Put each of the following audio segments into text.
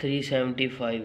375۔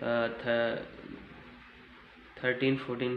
13-14